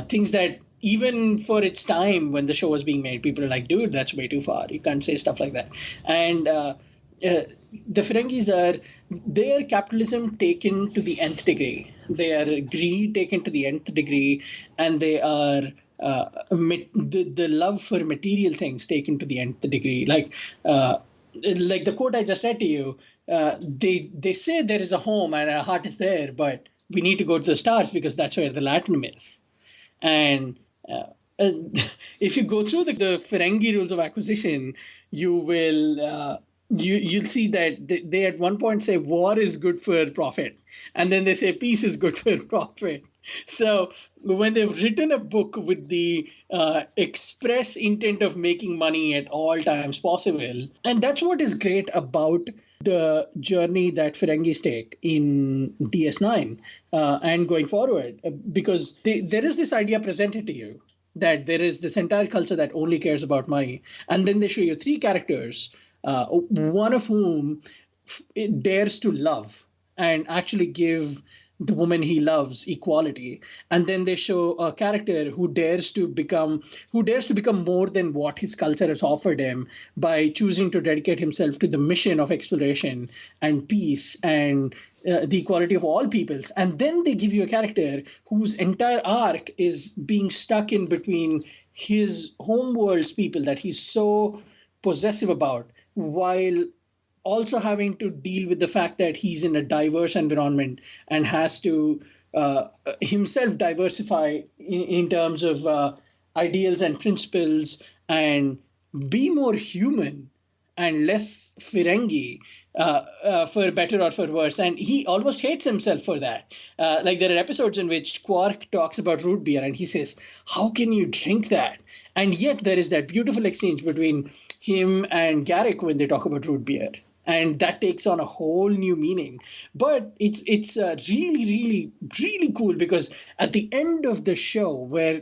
Speaker 3: things that even for its time when the show was being made, people are like, dude, that's way too far. You can't say stuff like that. And the Ferengis they are capitalism taken to the nth degree. They are greed taken to the nth degree, and they are the love for material things taken to the nth degree. Like the quote I just read to you, they say there is a home and a heart is there, but we need to go to the stars because that's where the latinum is. And if you go through the Ferengi rules of acquisition, you will you'll see that they at one point say war is good for profit, and then they say peace is good for profit. So when they've written a book with the express intent of making money at all times possible, and that's what is great about the journey that Ferengis take in DS9 and going forward, because there is this idea presented to you that there is this entire culture that only cares about money, and then they show you 3 characters, one of whom dares to love and actually give the woman he loves equality, and then they show a character who dares to become more than what his culture has offered him by choosing to dedicate himself to the mission of exploration and peace and the equality of all peoples. And then they give you a character whose entire arc is being stuck in between his homeworld's people that he's so possessive about, while also having to deal with the fact that he's in a diverse environment and has to himself diversify in terms of ideals and principles and be more human and less Ferengi, for better or for worse. And he almost hates himself for that. Like there are episodes in which Quark talks about root beer and he says, how can you drink that? And yet there is that beautiful exchange between him and Garrick when they talk about root beer. and that takes on a whole new meaning. But it's really, really, really cool, because at the end of the show, where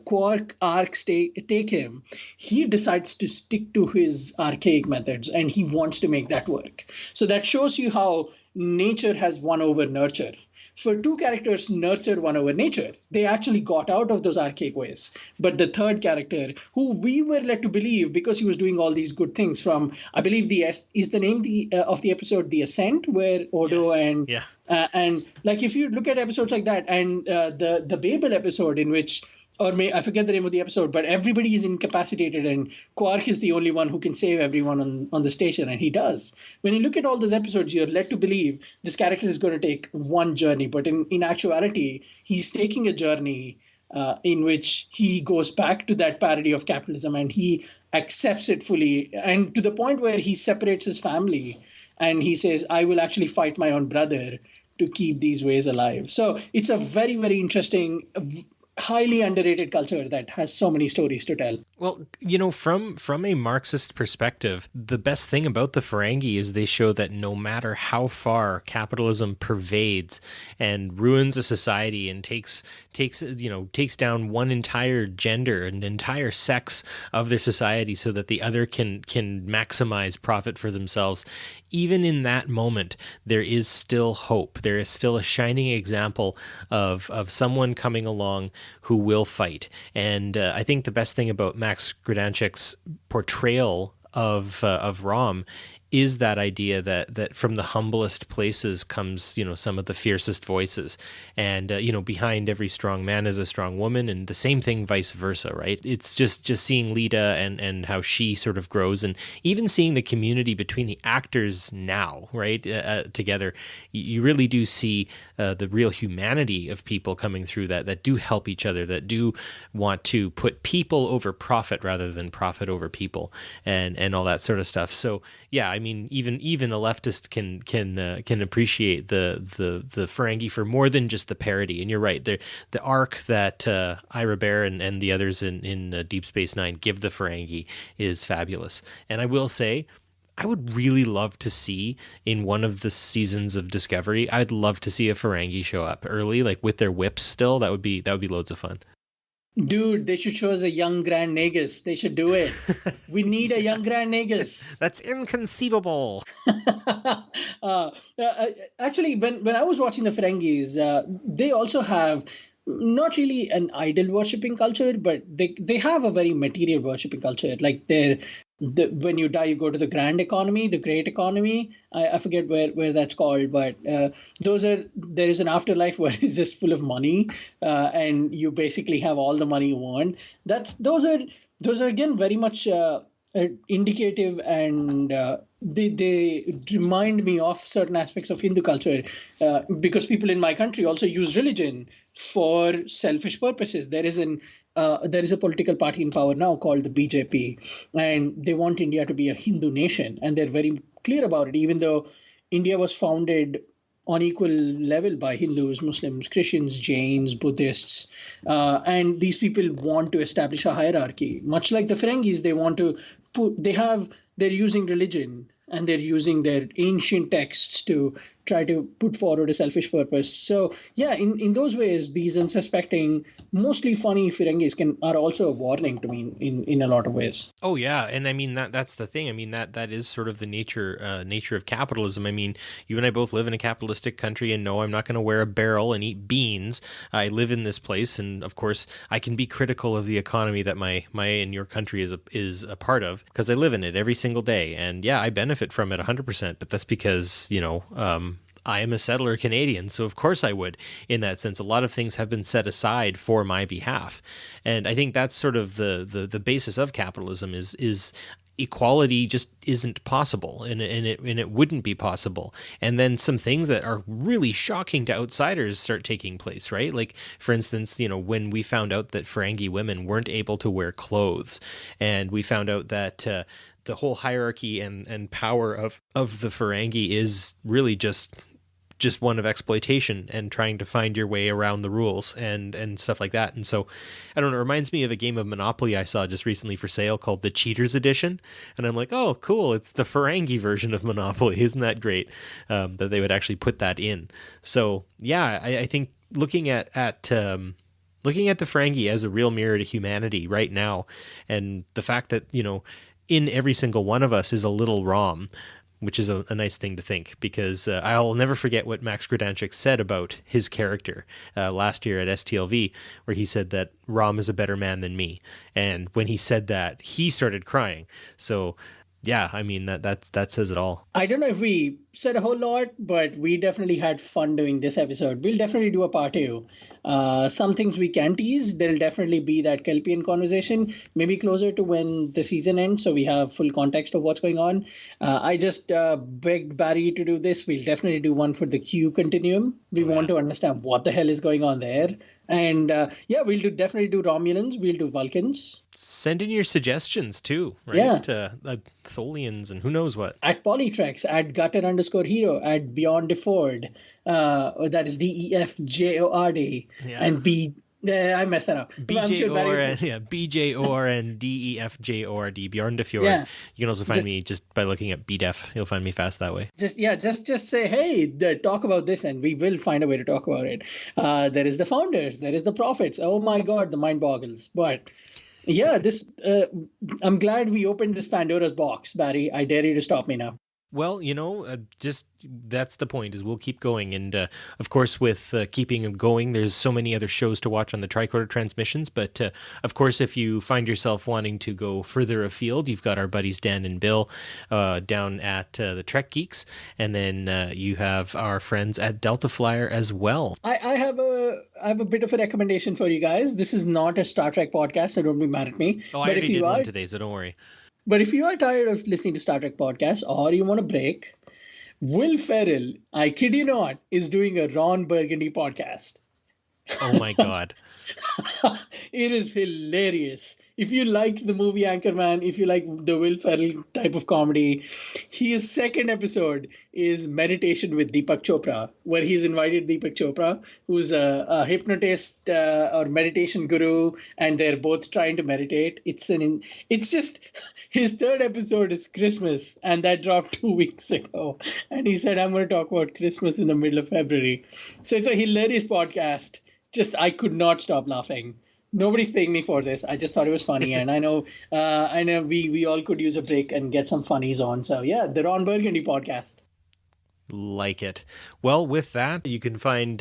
Speaker 3: Quark arcs take him, he decides to stick to his archaic methods, and he wants to make that work. So that shows you how nature has won over nurture. For two characters, nurture won over nature. They actually got out of those archaic ways. But the third character, who we were led to believe because he was doing all these good things, from, I believe, is the name of the episode The Ascent, where Odo and like, if you look at episodes like that, and the Babel episode, in which, I forget the name of the episode, but everybody is incapacitated and Quark is the only one who can save everyone on the station, and he does. When you look at all those episodes, you're led to believe this character is going to take one journey, but in actuality, he's taking a journey in which he goes back to that parody of capitalism, and he accepts it fully, and to the point where he separates his family, and he says, I will actually fight my own brother to keep these ways alive. So it's a very, very interesting, highly underrated culture that has so many stories to tell.
Speaker 1: Well, from a Marxist perspective, the best thing about the Ferengi is they show that no matter how far capitalism pervades and ruins a society and takes down one entire gender, an entire sex of their society, so that the other can maximize profit for themselves, even in that moment, there is still hope. There is still a shining example of someone coming along who will fight. And I think the best thing about Max Grodanchik's portrayal of Rom is that idea that from the humblest places comes, some of the fiercest voices. And, behind every strong man is a strong woman, and the same thing vice versa, right? It's just seeing Lita and how she sort of grows, and even seeing the community between the actors now, right, together. You really do see the real humanity of people coming through that do help each other, that do want to put people over profit rather than profit over people, and all that sort of stuff. So, yeah, I mean, even a leftist can appreciate the Ferengi for more than just the parody. And you're right, the arc that Ira Bear and the others in Deep Space Nine give the Ferengi is fabulous. And I will say, I would really love to see in one of the seasons of Discovery, I'd love to see a Ferengi show up early, like with their whips still. That would be loads of fun.
Speaker 3: Dude, they should show us a young Grand Nagus. They should do it. We need a young Grand Nagus.
Speaker 1: That's inconceivable.
Speaker 3: Actually, when I was watching the Ferengis, they also have not really an idol worshipping culture, but they have a very material worshipping culture. Like when you die, you go to the grand economy, the great economy. I forget where that's called, but there is an afterlife where it's just full of money, and you basically have all the money you want. Those are again very much indicative, and they remind me of certain aspects of Hindu culture, because people in my country also use religion for selfish purposes. There is a political party in power now called the BJP, and they want India to be a Hindu nation, and they're very clear about it, even though India was founded on equal level by Hindus, Muslims, Christians, Jains, Buddhists, and these people want to establish a hierarchy. Much like the Ferengis, they're using religion, and they're using their ancient texts to try to put forward a selfish purpose. So yeah, in those ways, these unsuspecting, mostly funny Ferengis are also a warning to me in a lot of ways.
Speaker 1: Oh yeah, and I mean that's the thing. I mean that is sort of the nature of capitalism. I mean, you and I both live in a capitalistic country, and no, I'm not going to wear a barrel and eat beans. I live in this place, and of course, I can be critical of the economy that my and your country is a part of, because I live in it every single day, and yeah, I benefit from it 100%. But that's because I am a settler Canadian, so of course I would. In that sense, a lot of things have been set aside for my behalf, and I think that's sort of the basis of capitalism is equality just isn't possible, and it wouldn't be possible. And then some things that are really shocking to outsiders start taking place, right? Like, for instance, when we found out that Ferengi women weren't able to wear clothes, and we found out that the whole hierarchy and power of the Ferengi is really just just one of exploitation and trying to find your way around the rules and stuff like that. And so, I don't know, it reminds me of a game of Monopoly I saw just recently for sale called the Cheaters Edition. And I'm like, oh, cool, it's the Ferengi version of Monopoly. Isn't that great that they would actually put that in? So, yeah, I think looking at the Ferengi as a real mirror to humanity right now, and the fact that, in every single one of us is a little ROM, which is a nice thing to think, because I'll never forget what Max Grodanchik said about his character last year at STLV, where he said that Rom is a better man than me. And when he said that, he started crying. So, yeah, I mean, that says it all.
Speaker 3: I don't know if we said a whole lot, but we definitely had fun doing this episode. We'll definitely do a part 2. Some things we can tease. There'll definitely be that Kelpian conversation, maybe closer to when the season ends, so we have full context of what's going on. I just begged Barry to do this. We'll definitely do one for the Q continuum. We want to understand what the hell is going on there. And definitely do Romulans. We'll do Vulcans.
Speaker 1: Send in your suggestions too, right?
Speaker 3: Yeah.
Speaker 1: Tholians and who knows what.
Speaker 3: At PoliTreks, at Gutter_Hero, at Beyond Deford, that is DEFJORD, and I messed that up.
Speaker 1: BJORN Bjorn de Fjord.
Speaker 3: Yeah.
Speaker 1: You can also find me just by looking at BDEF. You'll find me fast that way.
Speaker 3: Just say, hey, talk about this, and we will find a way to talk about it. There is the founders, there is the prophets. Oh my God, the mind boggles. But yeah, I'm glad we opened this Pandora's box, Barry. I dare you to stop me now.
Speaker 1: Well, just that's the point, is we'll keep going. And of course, with keeping them going, there's so many other shows to watch on the Tricorder Transmissions. But of course, if you find yourself wanting to go further afield, you've got our buddies Dan and Bill down at the Trek Geeks. And then you have our friends at Delta Flyer as well.
Speaker 3: I have a bit of a recommendation for you guys. This is not a Star Trek podcast, so don't be mad at me.
Speaker 1: Oh, I already did one today, so don't worry.
Speaker 3: But if you are tired of listening to Star Trek podcasts, or you want a break, Will Ferrell, I kid you not, is doing a Ron Burgundy podcast.
Speaker 1: Oh my God.
Speaker 3: It is hilarious. If you like the movie Anchorman, if you like the Will Ferrell type of comedy, his second episode is Meditation with Deepak Chopra, where he's invited Deepak Chopra, who's a hypnotist or meditation guru, and they're both trying to meditate. It's just, his third episode is Christmas, and that dropped 2 weeks ago. And he said, I'm going to talk about Christmas in the middle of February. So it's a hilarious podcast. Just, I could not stop laughing. Nobody's paying me for this. I just thought it was funny, and I know we all could use a break and get some funnies on. So yeah, the Ron Burgundy podcast.
Speaker 1: Like it. Well, with that, you can find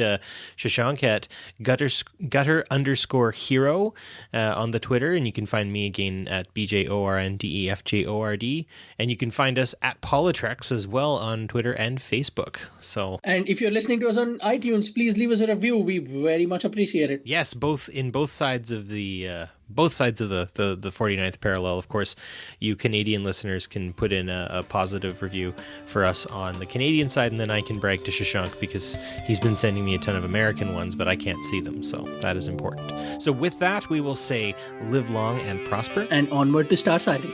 Speaker 1: Shashank at gutter_hero on the Twitter, and you can find me again at BJORNDEFJORD, and you can find us at PoliTreks as well on Twitter and Facebook. So,
Speaker 3: and if you're listening to us on iTunes, please leave us a review. We very much appreciate it.
Speaker 1: Yes, both sides of the 49th parallel. Of course, you Canadian listeners can put in a positive review for us on the Canadian side, and then I can brag to Shashank because he's been sending me a ton of American ones, but I can't see them, so that is important. So with that, we will say live long and prosper.
Speaker 3: And onward to Star Sighting.